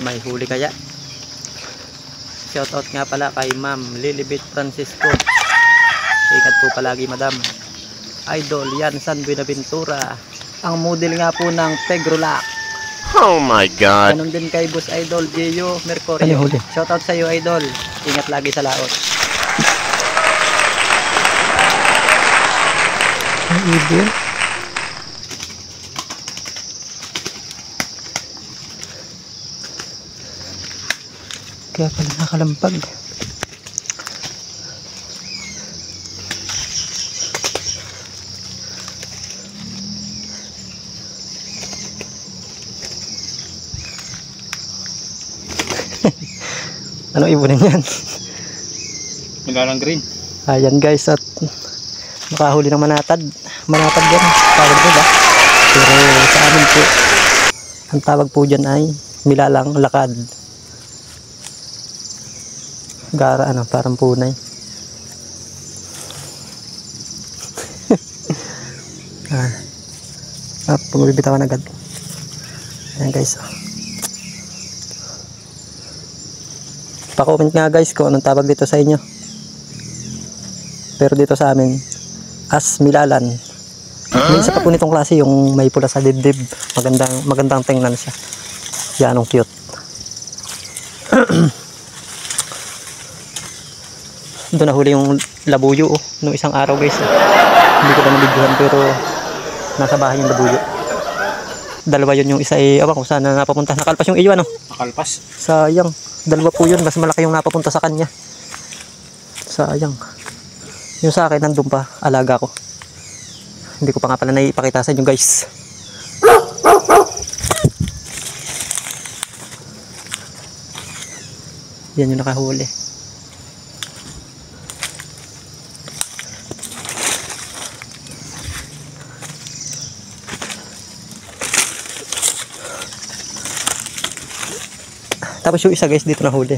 May huli kaya? Shoutout nga pala kay Ma'am Lilibet Francisco. Ingat po palagi madam. Idol Yansan Buenaventura. Ang model nga po ng Pegrolac. Oh my God. Ganon din kay Boss Idol Gio Mercurio. Shoutout sa iyo Idol. Ingat lagi sa laot. Ang ibon. Kaya pala nakalampag. Ano ibunin yan? Milalang green. Ayan guys, at makahuli ng manatad. Manatad yan, tawag nila. Pero sa amin po, ang tawag po dyan ay milalang lakad. Gara ano, parang punay. Pumibitawan agad. Ayan guys. Pa-comment nga guys kung anong tawag dito sa inyo. Pero dito sa amin, as milalan. Minsan pa po nitong klase yung may pula sa dibdib. Magandang tingnan siya. Yan, ang cute. Doon nahuli yung labuyo nung isang araw guys. Hindi ko na nabidyohan pero nasa bahay yung labuyo. Dalawa yun, yung isa ay awan kung saan na napapunta. Nakalpas yung iyo ano? Nakalpas. Sayang. Dalawa po yun. Mas malaki yung napapunta sa kanya. Sayang. Yung sa akin nandun pa. Alaga ko. Hindi ko pa nga pala naipakita sa inyo guys. Yan yung nakahuli. Tapos yung isa guys dito nahuli.